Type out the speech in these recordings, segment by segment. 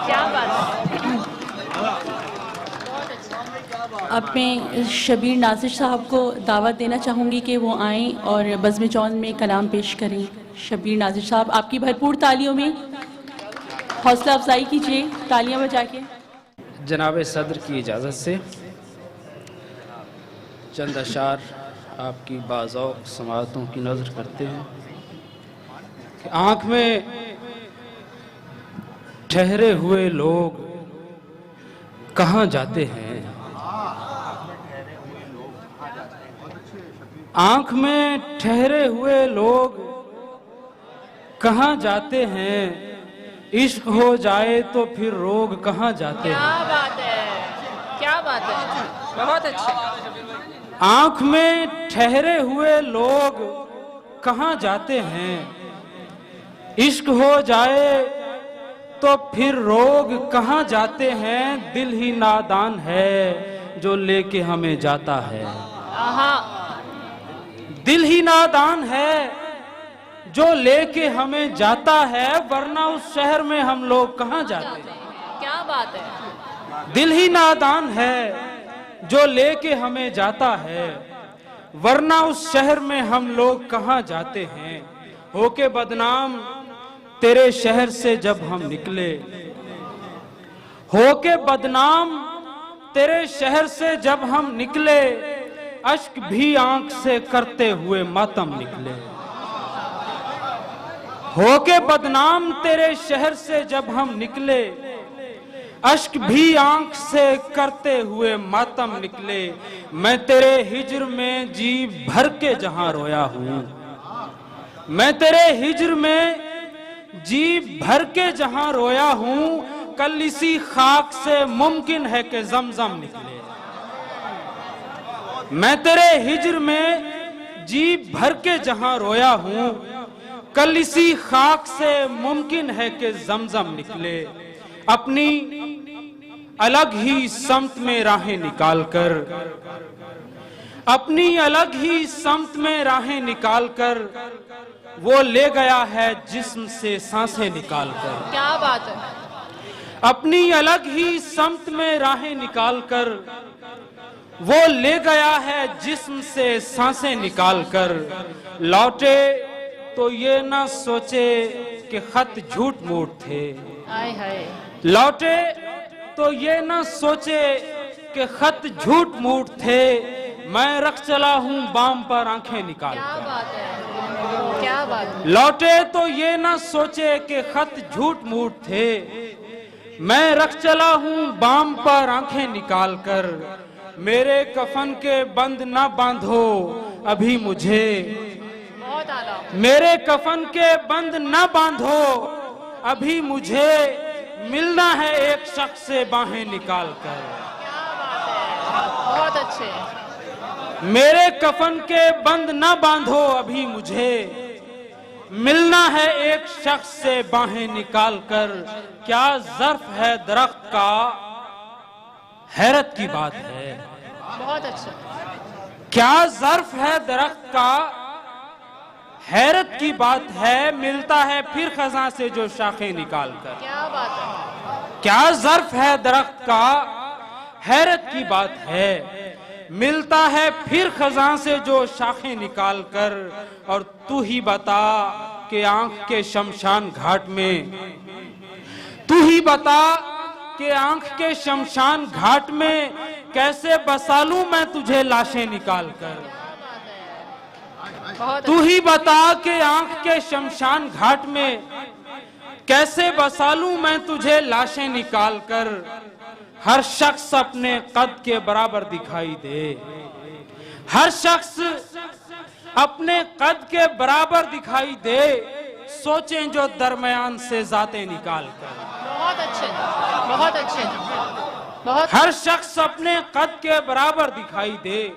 کیا بات ہے. اب میں شبیر ناظر صاحب کو دعوت دینا چاہوں گی کہ وہ آئیں اور بزم جون میں کلام پیش کریں. شبیر ناظر صاحب آپ کی بھرپور تالیوں میں حوصلہ افزائی کیجیے، تالیاں بجا کے. جناب صدر کی اجازت سے چند اشعار آپ کی باذوق سماعتوں کی نظر کرتے ہیں کہ آنکھ میں ٹھہرے ہوئے لوگ کہاں جاتے ہیں، آنکھ میں ٹھہرے ہوئے لوگ کہاں جاتے ہیں، عشق ہو جائے تو پھر روگ کہاں جاتے ہیں. کیا بات ہے، کیا بات ہے، بہت اچھا. آنکھ میں ٹھہرے ہوئے لوگ کہاں جاتے ہیں، عشق ہو جائے تو پھر روگ کہاں جاتے ہیں. دل ہی نادان ہے جو لے کے ہمیں جاتا ہے، دل ہی نادان ہے جو لے کے ہمیں جاتا ہے، ورنہ اس شہر میں ہم لوگ کہاں جاتے ہیں. کیا بات ہے. دل ہی نادان ہے جو لے کے ہمیں جاتا ہے، ورنہ اس شہر میں ہم لوگ کہاں جاتے ہیں. ہو کے بدنام تیرے شہر سے جب ہم نکلے، ہو کے بدنام تیرے شہر سے جب ہم نکلے، اشک بھی آنکھ سے کرتے ہوئے ماتم نکلے. ہو کے بدنام تیرے شہر سے جب ہم نکلے، اشک بھی آنکھ سے کرتے ہوئے ماتم نکلے. میں تیرے ہجر میں جی بھر کے جہاں رویا ہوں، میں تیرے ہجر میں جی بھر کے جہاں رویا ہوں، کل اسی خاک سے ممکن ہے کہ زمزم نکلے. میں تیرے ہجر میں جی بھر کے جہاں رویا ہوں، کل اسی خاک سے ممکن ہے کہ زمزم نکلے. اپنی الگ ہی سمت میں راہیں نکال کر، اپنی الگ ہی سمت میں راہیں نکال کر، وہ لے گیا ہے جسم سے سانسیں نکال کر. کیا بات ہے. اپنی الگ ہی سمت میں راہیں نکال کر، وہ لے گیا ہے جسم سے سانسیں نکال کر. لوٹے تو یہ نہ سوچے کہ خط جھوٹ موٹ تھے، آئے ہائے. لوٹے تو یہ نہ سوچے کہ خط جھوٹ موٹ تھے، میں رکھ چلا ہوں بام پر آنکھیں نکال کیا کر. بات ہے، کیا بات ہے. لوٹے تو یہ نہ سوچے کہ خط جھوٹ موٹ تھے، میں رکھ چلا ہوں بام پر آنکھیں نکال کر. میرے کفن کے بند نہ باندھو ابھی مجھے، بہت اعلیٰ. میرے کفن کے بند نہ باندھو ابھی مجھے، ملنا ہے ایک شخص سے باہیں نکال کر. کیا بات ہے، بہت اچھے. میرے کفن کے بند نہ باندھو ابھی مجھے، ملنا ہے ایک شخص سے باہیں نکال کر. کیا ظرف ہے درخت کا، حیرت کی بات ہے. بہت اچھا. کیا ظرف ہے درخت کا، حیرت کی بات ہے. ملتا ہے پھر خزاں سے جو شاخیں نکال کر. کیا بات ہے. کیا ظرف ہے درخت کا، حیرت کی بات ہے. ملتا ہے پھر خزاں سے جو شاخیں نکال کر. اور تو ہی بتا کہ آنکھ کے شمشان گھاٹ میں، تو ہی بتا کہ آنکھ کے شمشان گھاٹ میں کیسے بسالوں میں تجھے لاشیں نکال کر. بہت تو ہی بتا کہ آنکھ کے شمشان گھاٹ میں کیسے بسالوں میں تجھے لاشیں نکال کر. ہر شخص اپنے قد کے برابر دکھائی دے، ہر شخص اپنے قد کے برابر دکھائی دے، سوچیں جو درمیان سے ذاتیں نکال کر. بہت اچھے، بہت اچھے، بہت ہر شخص اپنے قد کے برابر دکھائی دے،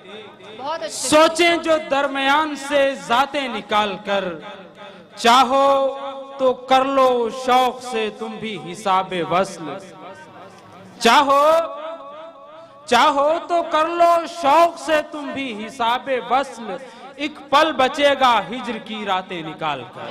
بہت اچھے. سوچیں جو درمیان سے ذاتیں نکال کر. چاہو تو کر لو شوق سے تم بھی حساب وصل، چاہو تو کر لو شوق سے تم بھی حساب وصل. ایک پل بچے گا ہجر کی راتیں نکال کر،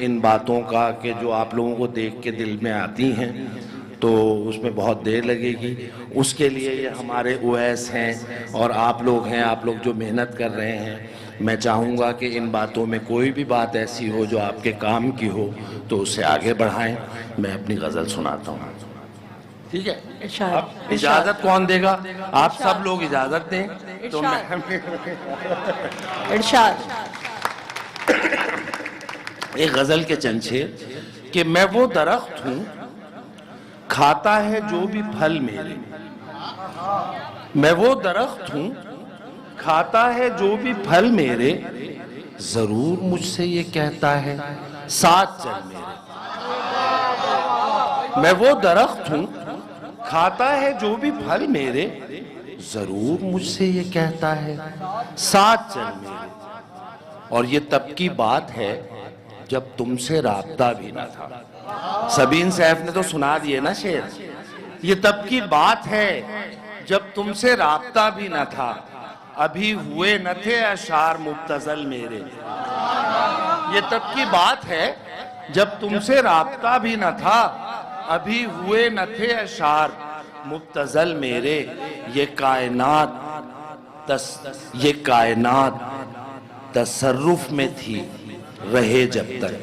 ان باتوں کا کہ جو آپ لوگوں کو دیکھ کے دل میں آتی ہیں تو اس میں بہت دیر لگے گی. اس کے لیے یہ ہمارے اویس ہیں اور آپ لوگ ہیں, آپ لوگ جو محنت کر رہے ہیں. میں چاہوں گا کہ ان باتوں میں کوئی بھی بات ایسی ہو جو آپ کے کام کی ہو تو اسے آگے بڑھائیں. میں اپنی غزل سناتا ہوں. ٹھیک ہے, ارشاد. اجازت کون دے گا؟ آپ سب لوگ اجازت دیں تو میں ارشاد. ایک غزل کے چند شعر کہ میں وہ درخت ہوں کھاتا ہے جو بھی پھل میرے. میں وہ درخت ہوں کھاتا ہے جو بھی پھل میرے, ضرور مجھ سے یہ کہتا ہے ساتھ چل میرے. میں وہ درخت ہوں کھاتا ہے جو بھی پھل میرے, ضرور مجھ سے یہ کہتا ہے ساتھ چل میرے. اور یہ تب کی بات ہے جب تم سے رابطہ بھی نہ تھا. سبین سیف نے تو سنا دیے نا شعر. یہ تب کی بات ہے جب تم سے رابطہ بھی نہ تھا, ابھی ہوئے نہ تھے اشعار مبتذل میرے. یہ تب کی بات ہے جب تم سے رابطہ بھی نہ تھا, ابھی ہوئے نہ تھے اشعار مبتذل میرے. یہ کائنات تصرف میں تھی رہے جب تک.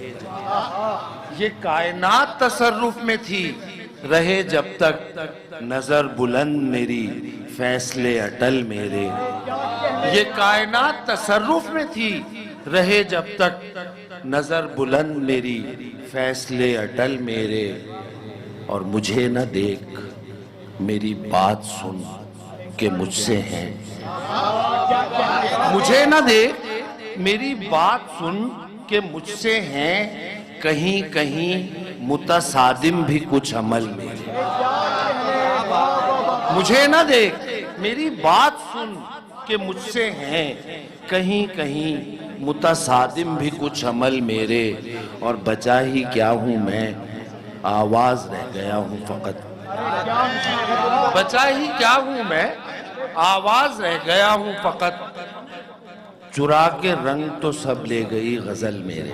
یہ کائنات تصرف میں تھی رہے جب تک, نظر بلند میری فیصلے اٹل میرے. یہ کائنات تصرف میں تھی رہے جب تک, نظر بلند میری فیصلے اٹل میرے. اور مجھے نہ دیکھ میری بات سن کہ مجھ سے ہیں. مجھے نہ دیکھ میری بات سن کہ مجھ سے ہیں, کہیں کہیں متصادم بھی کچھ عمل میرے. مجھے نہ دیکھ میری بات سن کہ مجھ سے ہیں, کہیں کہیں متصادم بھی کچھ عمل میرے. اور بچا ہی کیا ہوں میں, آواز رہ گیا ہوں فقط. بچا ہی کیا ہوں میں, آواز رہ گیا ہوں فقط. چرا کے رنگ تو سب لے گئی غزل میرے.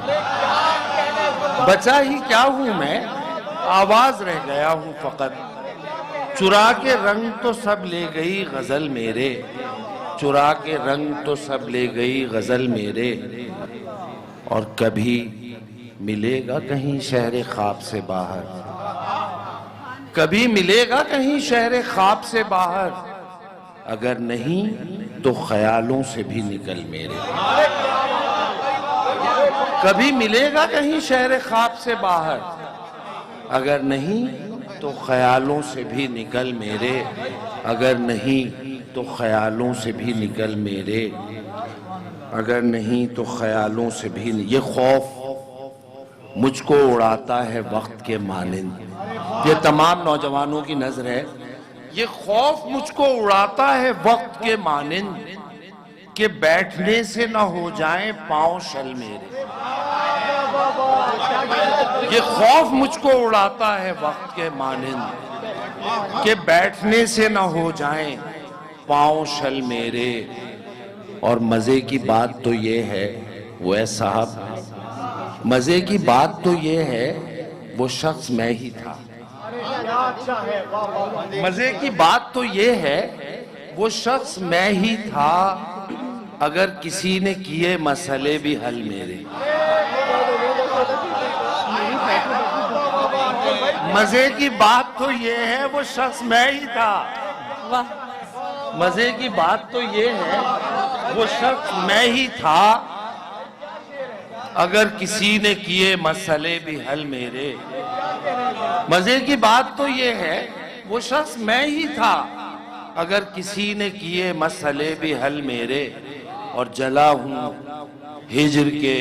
بچا ہی کیا ہوں میں, آواز رہ گیا ہوں فقط. چرا کے رنگ تو سب لے گئی غزل میرے. چرا کے رنگ تو سب لے گئی غزل میرے. اور کبھی ملے گا کہیں شہر خواب سے باہر, کبھی ملے گا کہیں شہر خواب سے باہر, اگر نہیں تو خیالوں سے بھی نکل میرے. کبھی ملے گا کہیں شہر خواب سے باہر, اگر نہیں تو خیالوں سے بھی نکل میرے. اگر نہیں تو خیالوں سے بھی نکل میرے. اگر نہیں تو خیالوں سے بھی یہ خوف مجھ کو اڑاتا ہے وقت کے مانند. یہ تمام نوجوانوں کی نظر ہے. یہ خوف مجھ کو اڑاتا ہے وقت کے مانند, کہ بیٹھنے سے نہ ہو جائیں پاؤں شل میرے. یہ خوف مجھ کو اڑاتا ہے وقت کے مانند, کہ بیٹھنے سے نہ ہو جائیں پاؤں شل میرے. اور مزے کی بات تو یہ ہے وہ صاحب, مزے کی بات تو یہ ہے وہ شخص میں ہی تھا. مزے کی بات تو یہ ہے وہ شخص میں ہی تھا, اگر کسی نے کیے مسئلے بھی حل میرے. مزے کی بات تو یہ ہے وہ شخص میں ہی تھا. مزے کی بات تو یہ ہے وہ شخص میں ہی تھا, اگر کسی نے کیے مسئلے بھی حل میرے. مزے کی بات تو یہ ہے وہ شخص میں ہی تھا, اگر کسی نے کیے مسئلے بھی حل میرے. اور جلا ہوں ہجر کے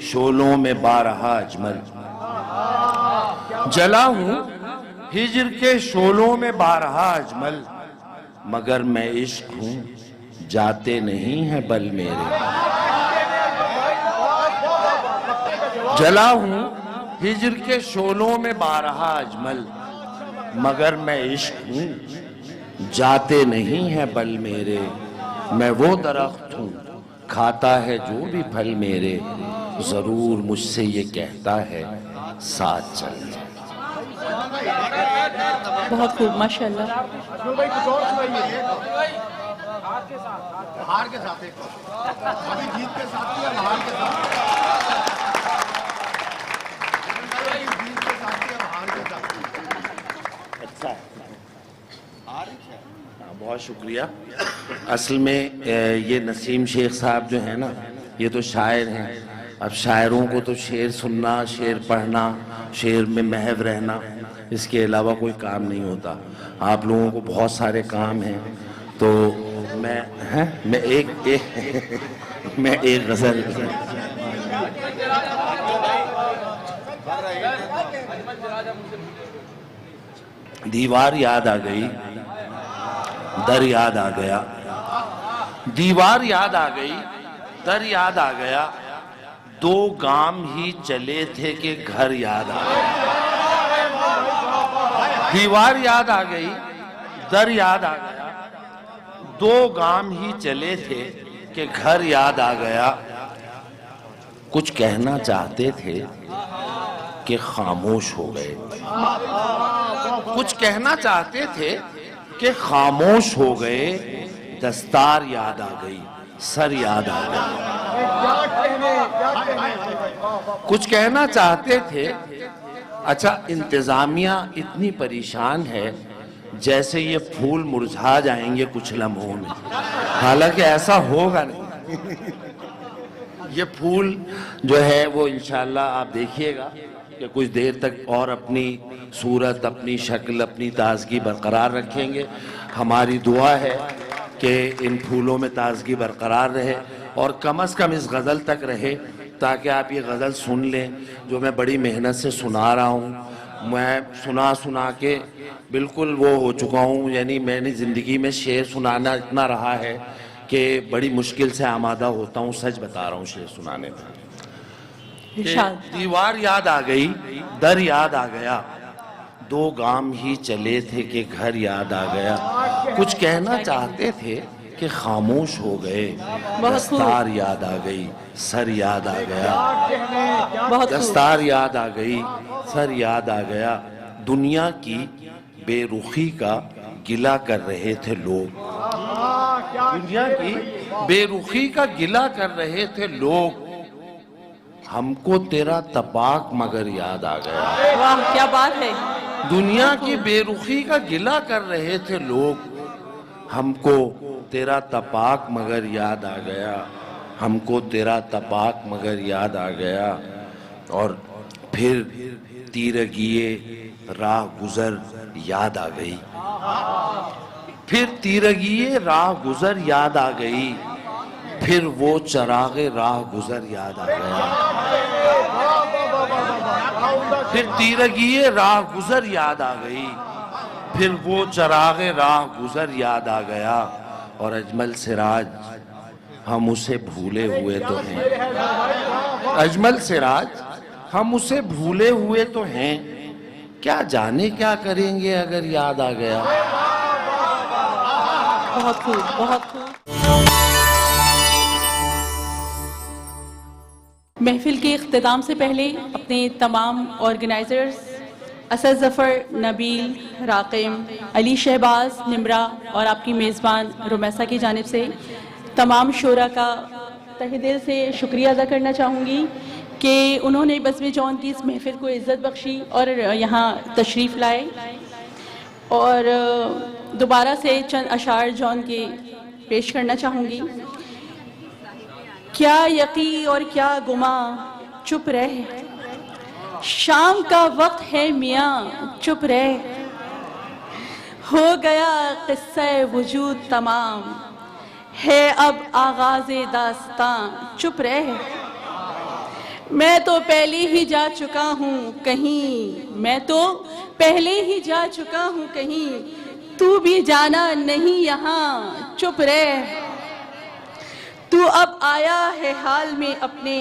شعلوں میں بارہا اجمل. جلا ہوں ہجر کے شعلوں میں بارہا اجمل, مگر میں عشق ہوں جاتے نہیں ہیں بل میرے. جلا ہوں ہجر کے شعلوں میں بارہا اجمل, مگر میں عشق ہوں جاتے نہیں ہیں بل میرے. میں وہ درخت ہوں کھاتا ہے جو بھی پھل میرے, ضرور مجھ سے یہ کہتا ہے ساتھ چل جائے۔ بہت خوب، ماشاءاللہ۔ ہار کے ساتھ ایک ابھی جیت کے ساتھ یا ہار کے ساتھ؟ جیت کے ساتھ یا ہار کے ساتھ؟ اچھا، بہت شکریہ۔ اصل میں یہ نسیم شیخ صاحب جو ہیں نا، یہ تو شاعر ہیں۔ اب شاعروں کو تو شعر سننا، شعر پڑھنا، شعر میں محو رہنا، اس کے علاوہ کوئی کام نہیں ہوتا۔ آپ لوگوں کو بہت سارے کام ہیں، تو میں ایک غزل دیوار یاد آ گئی، در یاد آ گیا، دیوار یاد آ گئی، در یاد آ گیا، دو گام ہی چلے تھے کہ گھر یاد آ گیا۔ دیوار یاد آ گئی، در یاد آ گیا، دو گام ہی چلے تھے کہ گھر یاد آ گیا، کچھ کہنا چاہتے تھے کہ خاموش ہو گئے، کچھ کہنا چاہتے تھے کہ خاموش ہو گئے، دستار یاد آ گئی، سر یاد آ گیا۔ کچھ کہنا چاہتے تھے، اچھا انتظامیہ اتنی پریشان ہے جیسے یہ پھول مرجھا جائیں گے کچھ لمحوں میں، حالانکہ ایسا ہوگا نہیں۔ یہ پھول جو ہے وہ انشاءاللہ آپ دیکھیے گا کہ کچھ دیر تک اور اپنی صورت، اپنی شکل، اپنی تازگی برقرار رکھیں گے۔ ہماری دعا ہے کہ ان پھولوں میں تازگی برقرار رہے اور کم از کم اس غزل تک رہے، تاکہ آپ یہ غزل سن لیں جو میں بڑی محنت سے سنا رہا ہوں۔ میں سنا کے بالکل وہ ہو چکا ہوں، یعنی میں نے زندگی میں شعر سنانا اتنا رہا ہے کہ بڑی مشکل سے آمادہ ہوتا ہوں، سچ بتا رہا ہوں شعر سنانے میں۔ دیوار یاد آ گئی، در یاد آ گیا، دو گام ہی چلے تھے کہ گھر یاد آ گیا، کچھ کہنا چاہتے تھے کہ خاموش ہو گئے، دستار یاد آ گئی، سر یاد آ گیا، دستار یاد آ گئی، سر یاد آ گیا، دنیا کی بے رخی کا گلہ کر رہے تھے لوگ، دنیا کی بے رخی کا گلہ کر رہے تھے لوگ، ہم کو تیرا تپاک مگر یاد آ گیا۔ واہ کیا بات ہے۔ دنیا کی بے رخی کا گلہ کر رہے تھے لوگ، ہم کو تیرا تپاک مگر یاد آ گیا، ہم کو تیرا تپاک مگر یاد آ گیا، اور پھر تیرگیے راہ گزر یاد آ گئی، پھر تیرگیے راہ گزر یاد آ گئی، پھر وہ چراغ راہ گزر یاد آ گیا، پھر تیرگیے راہ گزر یاد آ گئی، پھر وہ چراغ راہ گزر یاد آ گیا، اور اجمل سراج ہم اسے بھولے ہوئے تو ہیں، اجمل سراج ہم اسے بھولے ہوئے تو ہیں، کیا جانے کیا کریں گے اگر یاد آ گیا۔ بہت خوب، بہت خوب۔ محفل کے اختتام سے پہلے اپنے تمام آرگنائزرز اسد ظفر، نبیل، راقم، علی شہباز، نمرہ اور آپ کی میزبان رمیسہ کی جانب سے تمام شعراء کا تہ دل سے شکریہ ادا کرنا چاہوں گی کہ انہوں نے بزم جون کی اس محفل کو عزت بخشی اور یہاں تشریف لائے، اور دوبارہ سے چند اشعار جون کے پیش کرنا چاہوں گی۔ کیا یقین اور کیا گماں چپ رہ، شام کا وقت ہے میاں چپ رہ، ہو گیا قصہ وجود تمام، ہے اب آغاز داستاں چپ رہ، میں تو پہلے ہی جا چکا ہوں کہیں، میں تو پہلے ہی جا چکا ہوں کہیں، تو بھی جانا نہیں یہاں چپ رہ، تو اب آیا ہے حال میں اپنے،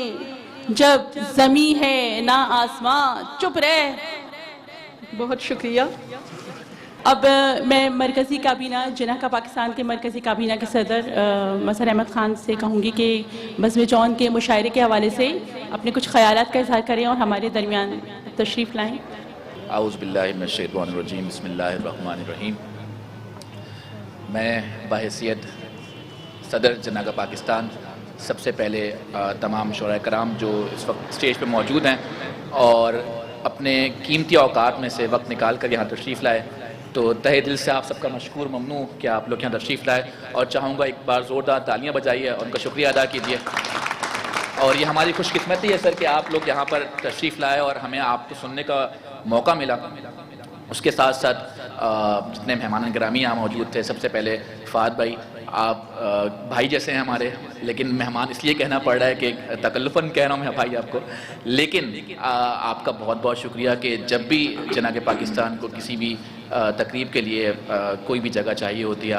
جب زمین ہے نہ آسمان چپ رہ۔ بہت شکریہ۔ اب میں مرکزی کابینہ جناح کا پاکستان کے مرکزی کابینہ کے صدر مظہر احمد خان سے کہوں گی کہ بزم جون کے مشاعرے کے حوالے سے اپنے کچھ خیالات کا اظہار کریں اور ہمارے درمیان تشریف لائیں. اعوذ باللہ من الشیطان الرجیم، بسم اللہ الرحمن الرحیم. میں بحیثیت صدر جناح پاکستان سب سے پہلے تمام شعراء کرام جو اس وقت اسٹیج پہ موجود ہیں اور اپنے قیمتی اوقات میں سے وقت نکال کر یہاں تشریف لائے، تو تہہ دل سے آپ سب کا مشکور ممنون کہ آپ لوگ یہاں تشریف لائے، اور چاہوں گا ایک بار زوردار تالیاں بجائیے اور ان کا شکریہ ادا کیجیے. اور یہ ہماری خوش قسمتی ہے سر کہ آپ لوگ یہاں پر تشریف لائے اور ہمیں آپ کو سننے کا موقع ملا. اس کے ساتھ ساتھ جتنے مہمان گرامی یہاں موجود تھے، سب سے پہلے فہد بھائی، آپ بھائی جیسے ہیں ہمارے، لیکن مہمان اس لیے کہنا پڑ رہا ہے کہ تکلفاً کہہ رہا ہوں میں بھائی آپ کو، لیکن آپ کا بہت بہت شکریہ کہ جب بھی جناح پاکستان کو کسی بھی تقریب کے لیے کوئی بھی جگہ چاہیے ہوتی ہے،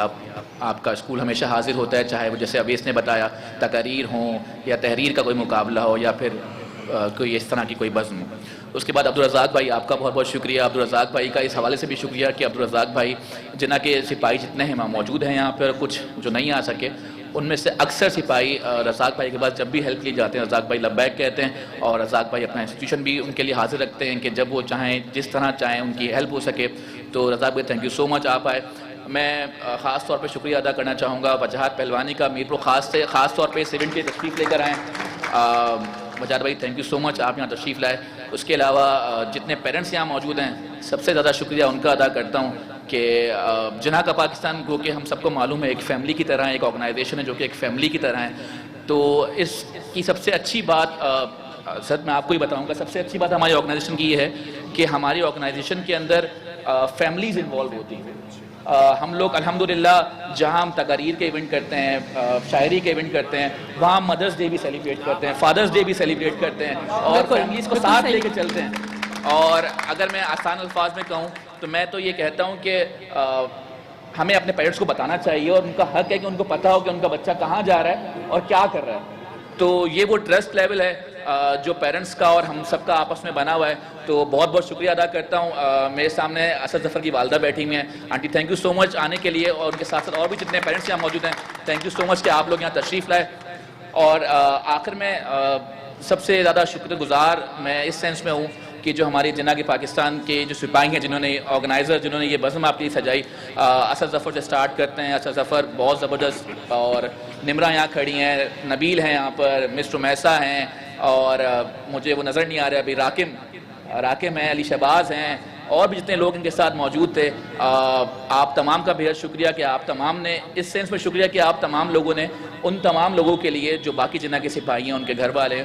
آپ کا اسکول ہمیشہ حاضر ہوتا ہے، چاہے وہ جیسے اویس نے بتایا تقاریر ہوں یا تحریر کا کوئی مقابلہ ہو یا پھر کوئی اس طرح کی کوئی بزم ہو. اس کے بعد عبدالرزاق بھائی، آپ کا بہت بہت شکریہ. عبدالرزاق بھائی کا اس حوالے سے بھی شکریہ کہ عبدالرزاق بھائی جناح کے سپاہی جتنے ہیں موجود ہیں یہاں پر، کچھ جو نہیں آ سکے ان میں سے اکثر سپاہی رزاق بھائی کے بعد جب بھی ہیلپ لی جاتے ہیں رزاق بھائی لبیک کہتے ہیں، اور رزاق بھائی اپنا انسٹیٹیوشن بھی ان کے لیے حاضر رکھتے ہیں کہ جب وہ چاہیں جس طرح چاہیں ان کی ہیلپ ہو سکے. تو رزاق بھائی تھینک یو سو مچ آپ آئے. میں خاص طور پہ شکریہ ادا کرنا چاہوں گا وجاہت پہلوانی کا، میرپور خاص طور پہ اس ایونٹ کی تشریف لے کر آئیں. وجاہت بھائی تھینک یو سو مچ، آپ یہاں تشریف لائے. اس کے علاوہ جتنے پیرنٹس یہاں موجود ہیں، سب سے زیادہ شکریہ ان کا ادا کرتا ہوں کہ جناح پاکستان کو کہ ہم سب کو معلوم ہے ایک فیملی کی طرح، ایک آرگنائزیشن ہے جو کہ ایک فیملی کی طرح ہے. تو اس کی سب سے اچھی بات سر میں آپ کو ہی بتاؤں گا، سب سے اچھی بات ہماری آرگنائزیشن کی یہ ہے کہ ہماری آرگنائزیشن کے اندر فیملیز انوالو ہوتی ہیں. ہم لوگ الحمدللہ جہاں ہم تقاریر کے ایونٹ کرتے ہیں، شاعری کے ایونٹ کرتے ہیں، وہاں مدرس ڈے بھی سیلیبریٹ کرتے ہیں، فادرس ڈے بھی سیلیبریٹ کرتے ہیں اور فیملیز کو ساتھ لے کے چلتے ہیں. اور اگر میں آسان الفاظ میں کہوں تو میں تو یہ کہتا ہوں کہ ہمیں اپنے پیرنٹس کو بتانا چاہیے اور ان کا حق ہے کہ ان کو پتہ ہو کہ ان کا بچہ کہاں جا رہا ہے اور کیا کر رہا ہے. تو یہ وہ ٹرسٹ لیول ہے جو پیرنٹس کا اور ہم سب کا آپس میں بنا ہوا ہے. تو بہت بہت شکریہ ادا کرتا ہوں. میرے سامنے اسد ظفر کی والدہ بیٹھی ہوئی ہیں. آنٹی تھینک یو سو مچ آنے کے لیے، اور ان کے ساتھ ساتھ اور بھی جتنے پیرنٹس یہاں موجود ہیں تھینک یو سو مچ کہ آپ لوگ یہاں تشریف لائے. اور آخر میں سب سے زیادہ شکر گزار میں اس سینس میں ہوں کہ جو ہماری جناح پاکستان کے جو سپاہی ہیں، جنہوں نے آرگنائزر، جنہوں نے یہ بزم آپ کی سجائی. اسد ظفر سے سٹارٹ کرتے ہیں. اسد ظفر بہت زبردست، اور نمرہ یہاں کھڑی ہیں، نبیل ہیں یہاں پر، مسٹر میسا ہیں، اور مجھے وہ نظر نہیں آ رہا ابھی، راکم ہیں، علی شہباز ہیں، اور بھی جتنے لوگ ان کے ساتھ موجود تھے. آپ تمام کا بہت شکریہ کہ آپ تمام نے اس سینس میں شکریہ کہ آپ تمام لوگوں نے ان تمام لوگوں کے لیے جو باقی جناح کے سپاہی ہیں، ان کے گھر والے،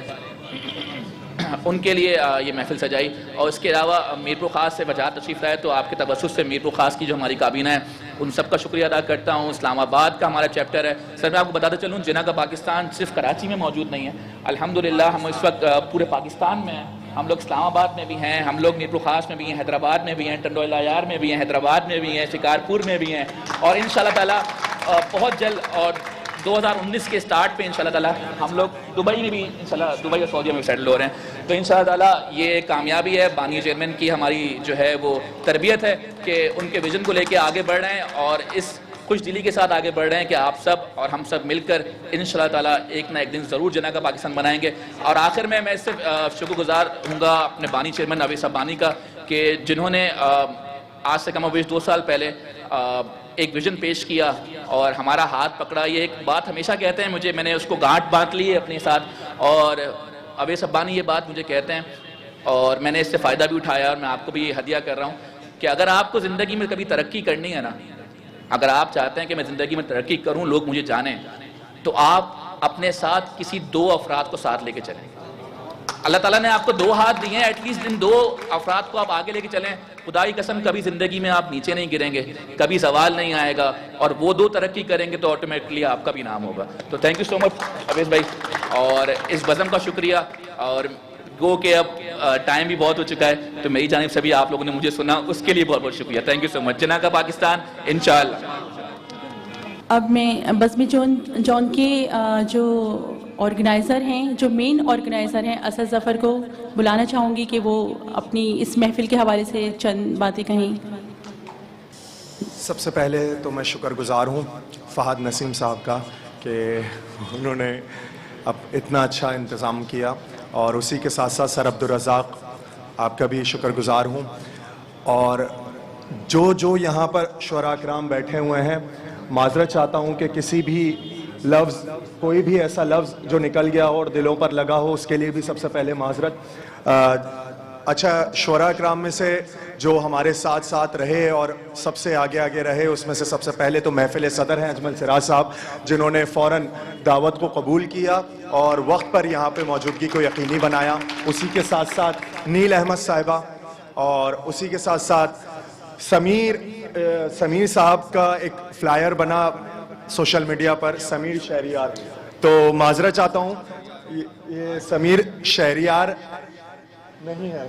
ان کے لیے یہ محفل سجائی. اور اس کے علاوہ میرپور خاص سے وجاہت تشریف لائے، تو آپ کے توسط سے میرپور خاص کی جو ہماری کابینہ ہے ان سب کا شکریہ ادا کرتا ہوں. اسلام آباد کا ہمارا چیپٹر ہے. سر میں آپ کو بتاتا چلوں جناح پاکستان صرف کراچی میں موجود نہیں ہے، الحمدللہ ہم اس وقت پورے پاکستان میں ہیں. ہم لوگ اسلام آباد میں بھی ہیں، ہم لوگ میرپور خاص میں بھی ہیں، حیدرآباد میں بھی ہیں، ٹنڈوئی عیار میں بھی ہیں، حیدرآباد میں بھی ہیں، شکارپور میں بھی ہیں، اور انشاءاللہ تعالی بہت جلد اور 2019 کے سٹارٹ پہ انشاءاللہ تعالی ہم لوگ دبئی میں بھی انشاءاللہ دبئی اور سعودیہ میں سیٹل ہو رہے ہیں. تو انشاءاللہ تعالی یہ کامیابی ہے، بانی چیئرمین کی ہماری جو ہے وہ تربیت ہے کہ ان کے ویژن کو لے کے آگے بڑھ رہے ہیں اور اس خوش دلی کے ساتھ آگے بڑھ رہے ہیں کہ آپ سب اور ہم سب مل کر انشاءاللہ تعالی ایک نہ ایک دن ضرور جناح پاکستان بنائیں گے. اور آخر میں صرف شکر گزار ہوں گا اپنے بانی چیئرمین اویس ابانی کا کہ جنہوں نے آج سے کم و بیش 2 سال پہلے ایک ویژن پیش کیا اور ہمارا ہاتھ پکڑا. یہ ایک بات ہمیشہ کہتے ہیں میں نے اس کو گانٹھ باندھ لی ہے اپنے ساتھ، اور اویس ابانی یہ بات مجھے کہتے ہیں اور میں نے اس سے فائدہ بھی اٹھایا، اور میں آپ کو بھی یہ ہدیہ کر رہا ہوں کہ اگر آپ کو زندگی میں کبھی ترقی کرنی ہے نا، اگر آپ چاہتے ہیں کہ میں زندگی میں ترقی کروں، لوگ مجھے جانیں، تو آپ اپنے ساتھ کسی 2 افراد کو ساتھ لے کے چلیں. اللہ تعالیٰ نے آپ کو 2 ہاتھ دیے ہیں، ایٹ لیسٹ ان 2 افراد کو آپ آگے لے کے چلیں. خدا کی قسم کبھی زندگی میں آپ نیچے نہیں گریں گے، کبھی زوال نہیں آئے گا، اور وہ 2 ترقی کریں گے تو آٹومیٹکلی آپ کا بھی نام ہوگا. تو تھینک یو سو مچ اویس بھائی، اور اس بزم کا شکریہ. اور گو کہ اب ٹائم بھی بہت ہو چکا ہے، تو میری جانب سے بھی آپ لوگوں نے مجھے سنا، اس کے لیے بہت بہت شکریہ. تھینک یو سو مچ. جناح پاکستان انشاءاللہ. اب میں بزم جون کے جو آرگنائزر ہیں، جو مین آرگنائزر ہیں اسد ظفر کو بلانا چاہوں گی کہ وہ اپنی اس محفل کے حوالے سے چند باتیں کہیں. سب سے پہلے تو میں شکر گزار ہوں فہد نسیم صاحب کا کہ انہوں نے اب اتنا اچھا انتظام کیا اور اسی کے ساتھ ساتھ سر عبدالرزاق آپ کا بھی شکر گزار ہوں. اور جو یہاں پر شعراء کرام بیٹھے ہوئے ہیں, معذرت چاہتا ہوں کہ کسی بھی لفظ, کوئی بھی ایسا لفظ جو نکل گیا ہو اور دلوں پر لگا ہو, اس کے لیے بھی سب سے پہلے معذرت. اچھا, شعراء کرام میں سے جو ہمارے ساتھ ساتھ رہے اور سب سے آگے رہے, اس میں سے سب سے پہلے تو محفل صدر ہیں اجمل سراج صاحب, جنہوں نے فوراً دعوت کو قبول کیا اور وقت پر یہاں پہ موجودگی کو یقینی بنایا. اسی کے ساتھ ساتھ نیل احمد صاحبہ, اور اسی کے ساتھ ساتھ سمیر صاحب کا ایک فلائر بنا سوشل میڈیا پر, سمیر شہریار. تو معذرت چاہتا ہوں, یہ سمیر شہریار نہیں ہے,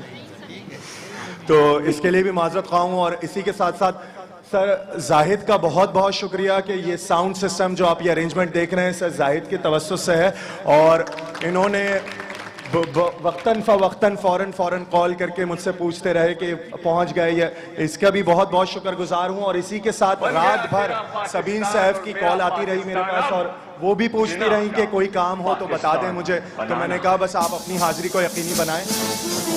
تو اس کے لیے بھی معذرت خواہ ہوں. اور اسی کے ساتھ ساتھ سر زاہد کا بہت بہت شکریہ کہ یہ ساؤنڈ سسٹم جو آپ یہ ارینجمنٹ دیکھ رہے ہیں سر زاہد کے توسط سے ہے, اور انہوں نے وقتاً فوقتاً فوراً کال کر کے مجھ سے پوچھتے رہے کہ پہنچ گئے یا, اس کا بھی بہت بہت شکر گزار ہوں. اور اسی کے ساتھ رات بھر سبین سیف کی کال آتی رہی میرے پاس, اور وہ بھی پوچھتی رہی کہ کوئی کام ہو تو بتا دیں مجھے. تو میں نے کہا بس آپ اپنی حاضری کو یقینی بنائیں.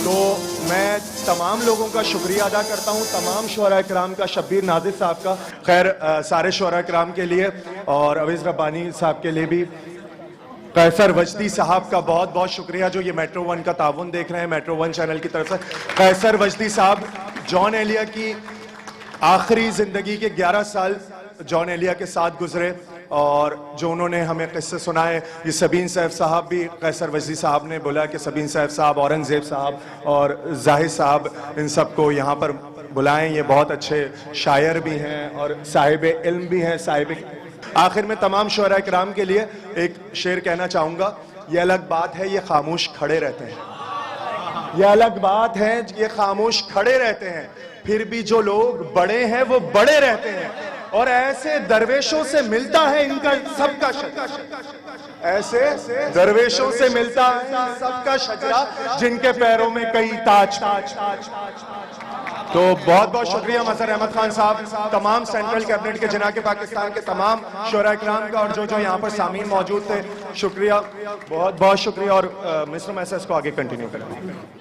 تو میں تمام لوگوں کا شکریہ ادا کرتا ہوں, تمام شعراء کرام کا, شبیر ناظر صاحب کا, خیر سارے شعراء کرام کے لیے, اور اویس ربانی صاحب کے لیے بھی, قیصر وجدی صاحب کا بہت بہت شکریہ جو یہ میٹرو ون کا تعاون دیکھ رہے ہیں میٹرو ون چینل کی طرف سے. قیصر وجدی صاحب جان ایلیا کی آخری زندگی کے 11 سال جان ایلیا کے ساتھ گزرے, اور جو انہوں نے ہمیں قصے سنائے, یہ سبین سیف صاحب بھی, قیصر وجدی صاحب نے بولا کہ سبین سیف صاحب, اورنگزیب صاحب اور زاہد صاحب, ان سب کو یہاں پر بلائیں, یہ بہت اچھے شاعر بھی ہیں اور صاحب علم بھی ہیں. آخر میں تمام شعراء کرام کے لیے ایک شعر کہنا چاہوں گا. یہ الگ بات ہے یہ خاموش کھڑے رہتے ہیں, یہ الگ بات ہے یہ خاموش کھڑے رہتے ہیں, پھر بھی جو لوگ بڑے ہیں وہ بڑے رہتے ہیں, اور ایسے درویشوں سے ملتا ہے ان کا سب کا شجرہ, ایسے درویشوں سے ملتا ہے سب کا شجرہ, جن کے پیروں میں کئی تاج. تو بہت بہت شکریہ مظہر احمد خان صاحب, تمام سینٹرل کیبنٹ کے جناح پاکستان کے تمام شعراء کرام کا, اور جو یہاں پر سامعین موجود تھے, شکریہ, بہت بہت شکریہ. اور مسٹر میسرز کو آگے کنٹینیو کریں.